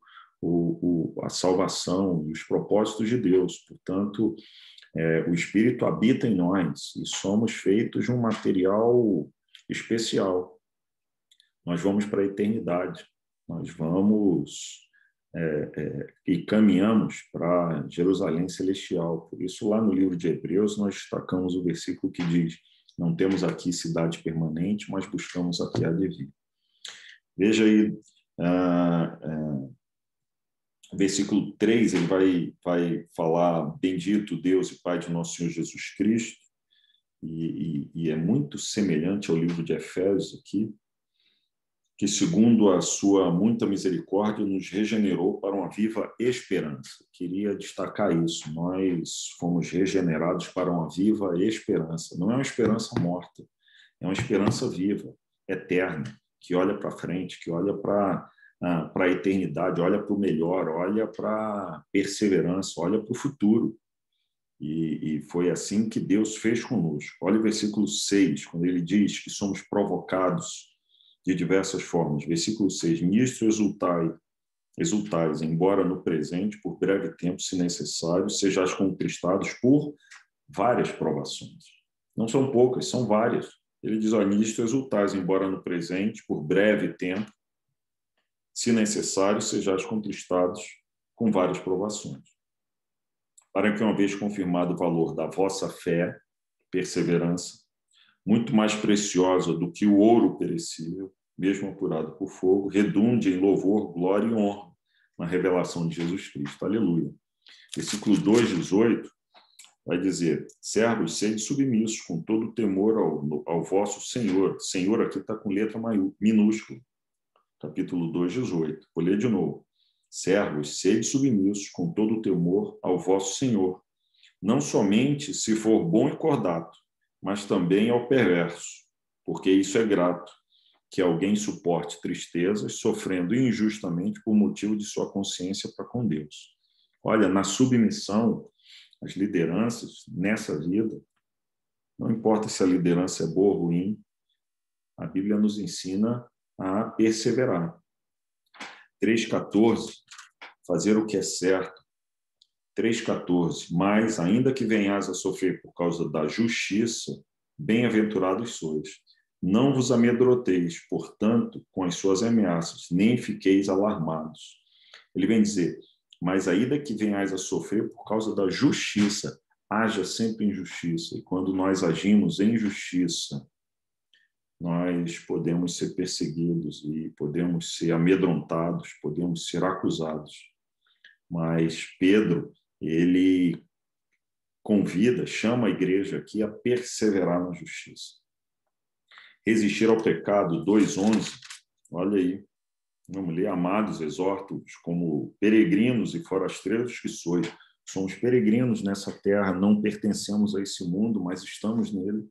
a salvação e os propósitos de Deus. Portanto, o Espírito habita em nós e somos feitos de um material especial. Nós vamos para a eternidade. Nós vamos e caminhamos para Jerusalém Celestial. Por isso, lá no livro de Hebreus, nós destacamos o versículo que diz: não temos aqui cidade permanente, mas buscamos a que há de vir. Veja aí, versículo 3, ele vai falar: bendito Deus e Pai de nosso Senhor Jesus Cristo, e é muito semelhante ao livro de Efésios aqui, que segundo a sua muita misericórdia nos regenerou para uma viva esperança. Queria destacar isso: nós fomos regenerados para uma viva esperança. Não é uma esperança morta, é uma esperança viva, eterna, que olha para frente, que olha para a eternidade, olha para o melhor, olha para a perseverança, olha para o futuro. E foi assim que Deus fez conosco. Olha o versículo 6, quando ele diz que somos provocados de diversas formas. Versículo 6, nisto exultais, embora no presente, por breve tempo, se necessário, sejais contristados por várias provações. Não são poucas, são várias. Ele diz, nisto exultais, embora no presente, por breve tempo, se necessário, sejais contristados com várias provações. Para que, uma vez confirmado o valor da vossa fé, perseverança, muito mais preciosa do que o ouro perecível, mesmo apurado por fogo, redunde em louvor, glória e honra na revelação de Jesus Cristo. Aleluia. Versículo 2, 18, vai dizer: servos, sede submissos com todo temor ao vosso Senhor. Senhor aqui está com letra minúscula. Capítulo 2, 18. Vou ler de novo. Servos, sede submissos com todo temor ao vosso Senhor, não somente se for bom e cordato, mas também ao perverso, porque isso é grato, que alguém suporte tristezas, sofrendo injustamente por motivo de sua consciência para com Deus. Olha, na submissão, as lideranças nessa vida, não importa se a liderança é boa ou ruim, a Bíblia nos ensina a perseverar. 3,14, fazer o que é certo. 3,14, mas, ainda que venhais a sofrer por causa da justiça, bem-aventurados sois. Não vos amedroteis, portanto, com as suas ameaças, nem fiqueis alarmados. Ele vem dizer, mas ainda que venhais a sofrer por causa da justiça, haja sempre em justiça. E quando nós agimos em justiça, nós podemos ser perseguidos e podemos ser amedrontados, podemos ser acusados. Mas Pedro, ele convida, chama a igreja aqui a perseverar na justiça. Resistir ao pecado, 2,11, olha aí, vamos ler: amados, exorto-vos como peregrinos e forasteiros que sois. Somos peregrinos nessa terra, não pertencemos a esse mundo, mas estamos nele.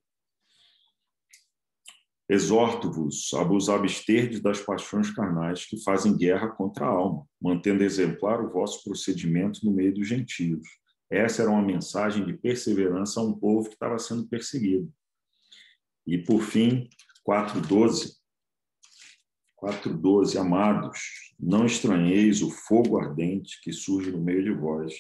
Exorto-vos a vos absterdes das paixões carnais que fazem guerra contra a alma, mantendo exemplar o vosso procedimento no meio dos gentios. Essa era uma mensagem de perseverança a um povo que estava sendo perseguido. E, por fim, 4:12. 4:12, amados, não estranheis o fogo ardente que surge no meio de vós,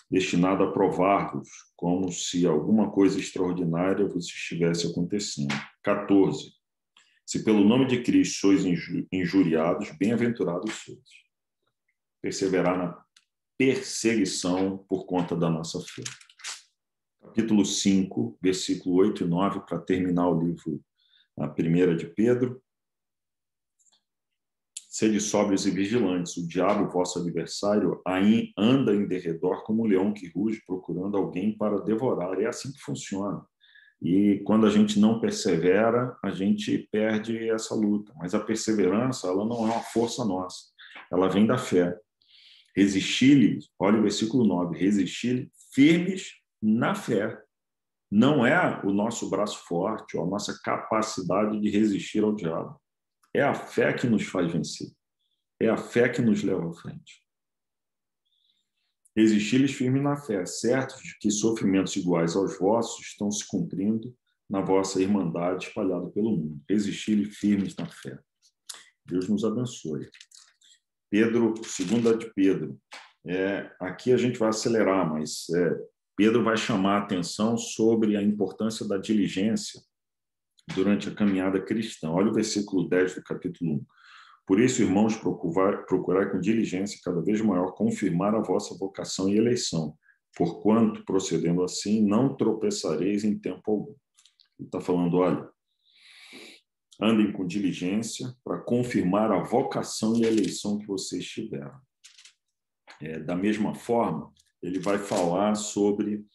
destinado a provar-vos, como se alguma coisa extraordinária vos estivesse acontecendo. 14. Se pelo nome de Cristo sois injuriados, bem-aventurados sois. Perseverar na perseguição por conta da nossa fé. Capítulo 5, versículo 8 e 9, para terminar o livro, a primeira de Pedro. Sede sóbrios e vigilantes, o diabo, vosso adversário, anda em derredor como um leão que ruge, procurando alguém para devorar. É assim que funciona. E quando a gente não persevera, a gente perde essa luta. Mas a perseverança, ela não é uma força nossa. Ela vem da fé. Resistir-lhe, olha o versículo 9, resistir-lhe firmes na fé. Não é o nosso braço forte ou a nossa capacidade de resistir ao diabo. É a fé que nos faz vencer. É a fé que nos leva à frente. Resistir-lhes firme na fé, certos de que sofrimentos iguais aos vossos estão se cumprindo na vossa irmandade espalhada pelo mundo. Resistir-lhes firmes na fé. Deus nos abençoe. Pedro, 2 de Pedro. Aqui a gente vai acelerar, mas Pedro vai chamar a atenção sobre a importância da diligência durante a caminhada cristã. Olha o versículo 10 do capítulo 1. Por isso, irmãos, procurai com diligência cada vez maior confirmar a vossa vocação e eleição, porquanto, procedendo assim, não tropeçareis em tempo algum. Ele está falando, olha, andem com diligência para confirmar a vocação e a eleição que vocês tiveram. Da mesma forma, ele vai falar sobre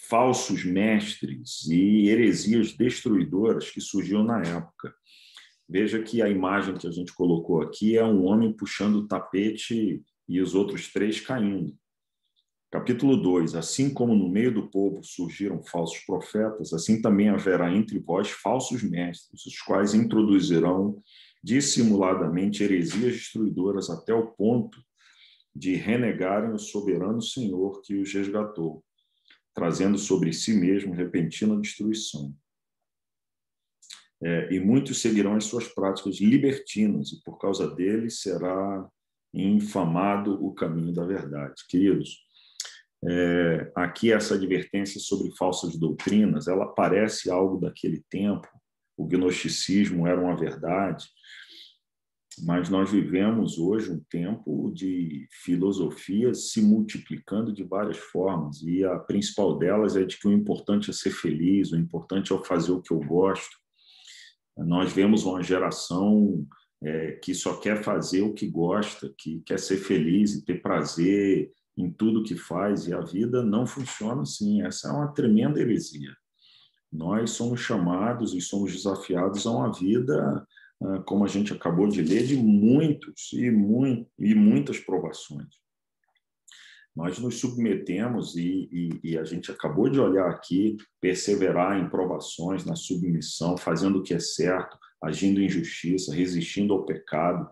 falsos mestres e heresias destruidoras que surgiam na época. Veja que a imagem que a gente colocou aqui é um homem puxando o tapete e os outros 3 caindo. Capítulo 2. Assim como no meio do povo surgiram falsos profetas, assim também haverá entre vós falsos mestres, os quais introduzirão dissimuladamente heresias destruidoras até o ponto de renegarem o soberano Senhor que os resgatou, trazendo sobre si mesmo repentina destruição. E muitos seguirão as suas práticas libertinas, e por causa deles será infamado o caminho da verdade. Queridos, aqui essa advertência sobre falsas doutrinas, ela parece algo daquele tempo, o gnosticismo era uma verdade, mas nós vivemos hoje um tempo de filosofias se multiplicando de várias formas, e a principal delas é de que o importante é ser feliz, o importante é fazer o que eu gosto. Nós vemos uma geração que só quer fazer o que gosta, que quer ser feliz e ter prazer em tudo que faz, e a vida não funciona assim. Essa é uma tremenda heresia. Nós somos chamados e somos desafiados a uma vida, como a gente acabou de ler, de muitos e muitas provações. Nós nos submetemos e a gente acabou de olhar aqui, perseverar em provações, na submissão, fazendo o que é certo, agindo em justiça, resistindo ao pecado,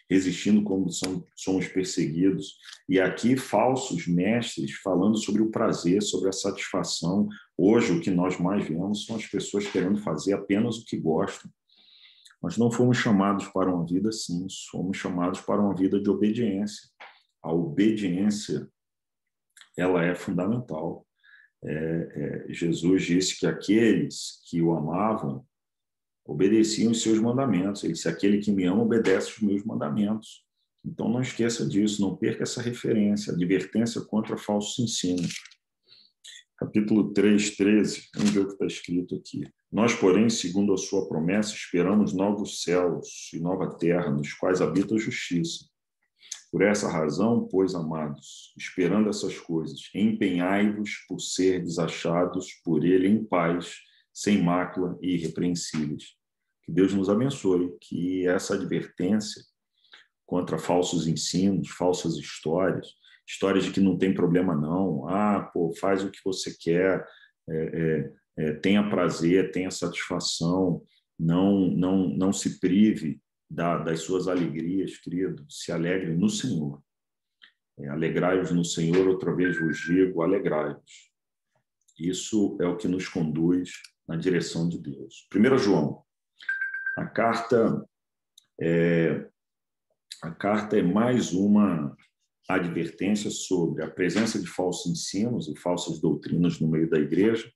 resistindo como somos perseguidos. E aqui falsos mestres falando sobre o prazer, sobre a satisfação. Hoje o que nós mais vemos são as pessoas querendo fazer apenas o que gostam. Nós não fomos chamados para uma vida assim, fomos chamados para uma vida de obediência. A obediência, ela é fundamental. Jesus disse que aqueles que o amavam obedeciam os seus mandamentos. Ele disse, aquele que me ama obedece os meus mandamentos. Então não esqueça disso, não perca essa referência, advertência contra falsos ensinos. Capítulo 3, 13, vamos ver o que está escrito aqui. Nós, porém, segundo a sua promessa, esperamos novos céus e nova terra, nos quais habita a justiça. Por essa razão, pois, amados, esperando essas coisas, empenhai-vos por ser desachados por ele em paz, sem mácula e irrepreensíveis. Que Deus nos abençoe, que essa advertência contra falsos ensinos, falsas histórias de que não tem problema não, faz o que você quer, tenha prazer, tenha satisfação, não se prive das suas alegrias, querido, se alegre no Senhor. Alegrai-vos no Senhor, outra vez vos digo, alegrai-vos. Isso é o que nos conduz na direção de Deus. 1 João, a carta é mais uma advertência sobre a presença de falsos ensinos e falsas doutrinas no meio da igreja.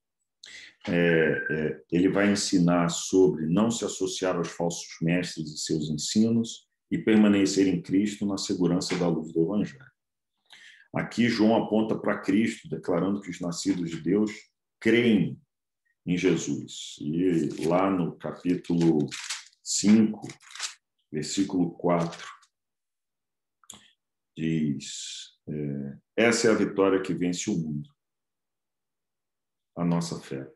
Ele vai ensinar sobre não se associar aos falsos mestres e seus ensinos e permanecer em Cristo na segurança da luz do Evangelho. Aqui João aponta para Cristo, declarando que os nascidos de Deus creem em Jesus. E lá no capítulo 5, versículo 4, diz: essa é a vitória que vence o mundo, a nossa fé.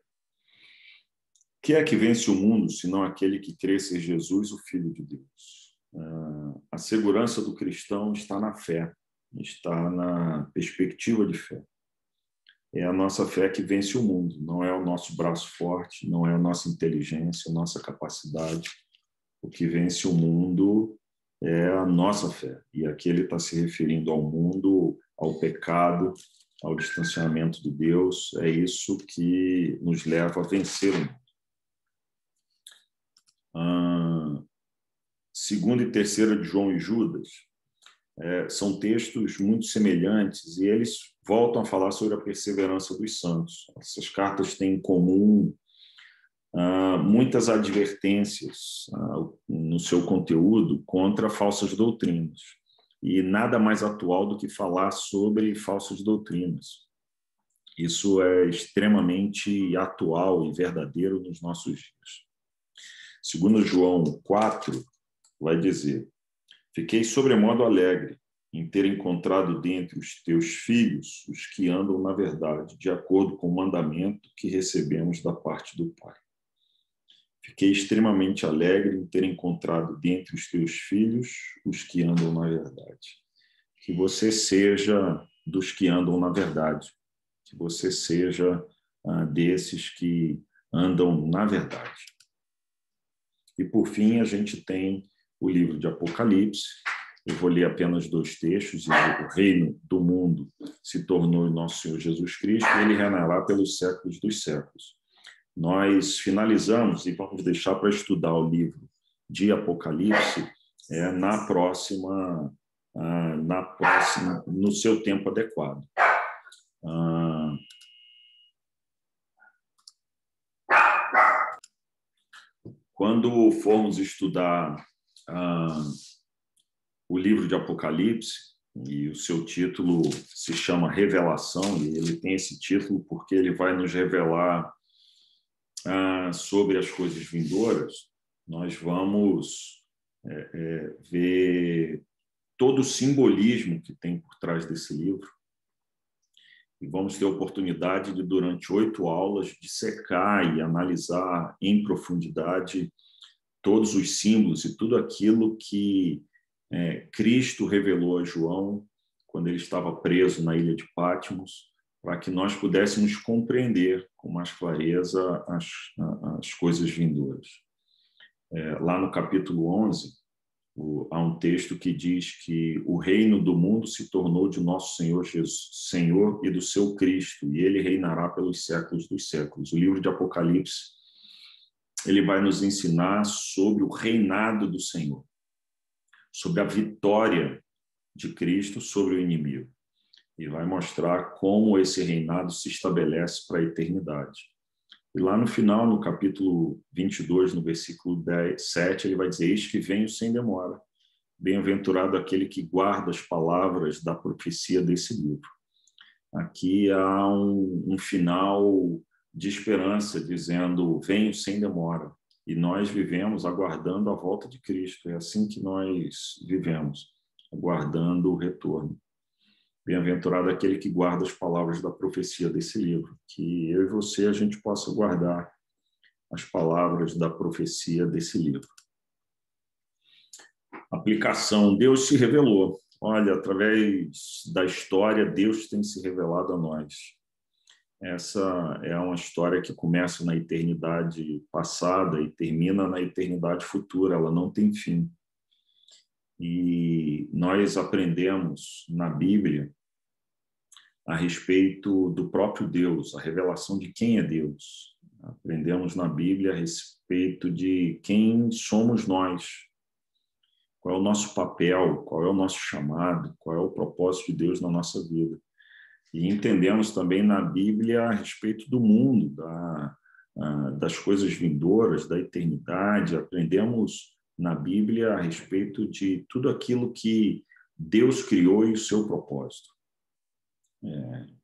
Que é que vence o mundo, senão aquele que crê ser Jesus, o Filho de Deus? A segurança do cristão está na fé, está na perspectiva de fé. É a nossa fé que vence o mundo, não é o nosso braço forte, não é a nossa inteligência, a nossa capacidade. O que vence o mundo é a nossa fé. E aqui ele está se referindo ao mundo, ao pecado, ao distanciamento de Deus. É isso que nos leva a vencer o mundo. Segunda e terceira de João e Judas são textos muito semelhantes e eles voltam a falar sobre a perseverança dos santos. Essas cartas têm em comum muitas advertências no seu conteúdo contra falsas doutrinas. E nada mais atual do que falar sobre falsas doutrinas. Isso é extremamente atual e verdadeiro nos nossos dias. Segundo João 4, vai dizer: fiquei sobremodo alegre em ter encontrado dentre os teus filhos os que andam na verdade, de acordo com o mandamento que recebemos da parte do Pai. Fiquei extremamente alegre em ter encontrado dentre os teus filhos os que andam na verdade. Que você seja dos que andam na verdade. Que você seja desses que andam na verdade. E, por fim, a gente tem o livro de Apocalipse. Eu vou ler apenas 2 textos. O reino do mundo se tornou nosso Senhor Jesus Cristo e ele reinará pelos séculos dos séculos. Nós finalizamos e vamos deixar para estudar o livro de Apocalipse no seu tempo adequado. Quando formos estudar o livro de Apocalipse, e o seu título se chama Revelação, e ele tem esse título porque ele vai nos revelar sobre as coisas vindouras, nós vamos ver todo o simbolismo que tem por trás desse livro. E vamos ter a oportunidade de, durante 8 aulas, dissecar e analisar em profundidade todos os símbolos e tudo aquilo que Cristo revelou a João quando ele estava preso na ilha de Patmos, para que nós pudéssemos compreender com mais clareza as coisas vindouras. Lá no capítulo 11, há um texto que diz que o reino do mundo se tornou de nosso Senhor Jesus, Senhor e do seu Cristo, e ele reinará pelos séculos dos séculos. O livro de Apocalipse, ele vai nos ensinar sobre o reinado do Senhor, sobre a vitória de Cristo sobre o inimigo. E vai mostrar como esse reinado se estabelece para a eternidade. E lá no final, no capítulo 22, no versículo 7, ele vai dizer: eis que venho sem demora. Bem-aventurado aquele que guarda as palavras da profecia desse livro. Aqui há um final de esperança, dizendo: venho sem demora. E nós vivemos aguardando a volta de Cristo. É assim que nós vivemos, aguardando o retorno. Bem-aventurado aquele que guarda as palavras da profecia desse livro. Que eu e você, a gente possa guardar as palavras da profecia desse livro. Aplicação. Deus se revelou. Olha, através da história, Deus tem se revelado a nós. Essa é uma história que começa na eternidade passada e termina na eternidade futura. Ela não tem fim. E nós aprendemos na Bíblia a respeito do próprio Deus, a revelação de quem é Deus. Aprendemos na Bíblia a respeito de quem somos nós, qual é o nosso papel, qual é o nosso chamado, qual é o propósito de Deus na nossa vida. E entendemos também na Bíblia a respeito do mundo, das coisas vindouras, da eternidade. Aprendemos na Bíblia a respeito de tudo aquilo que Deus criou e o seu propósito.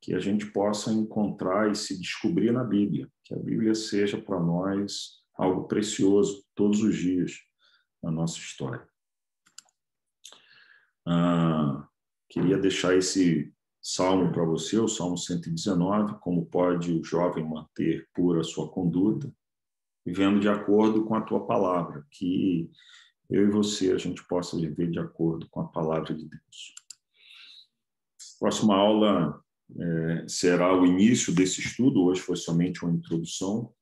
Que a gente possa encontrar e se descobrir na Bíblia, que a Bíblia seja para nós algo precioso todos os dias na nossa história. Queria deixar esse salmo para você, o Salmo 119, como pode o jovem manter pura a sua conduta, vivendo de acordo com a tua palavra, que eu e você, a gente possa viver de acordo com a palavra de Deus. Próxima aula será o início desse estudo. Hoje foi somente uma introdução.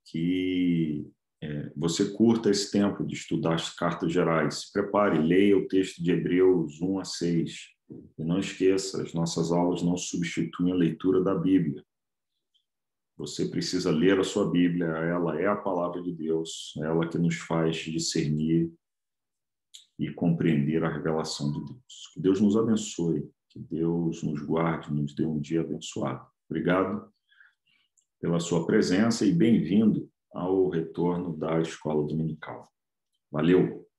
Que você curta esse tempo de estudar as cartas gerais. Se prepare, leia o texto de Hebreus 1 a 6. E não esqueça, as nossas aulas não substituem a leitura da Bíblia. Você precisa ler a sua Bíblia, ela é a palavra de Deus, é ela que nos faz discernir e compreender a revelação de Deus. Que Deus nos abençoe, que Deus nos guarde, nos dê um dia abençoado. Obrigado pela sua presença e bem-vindo ao retorno da Escola Dominical. Valeu!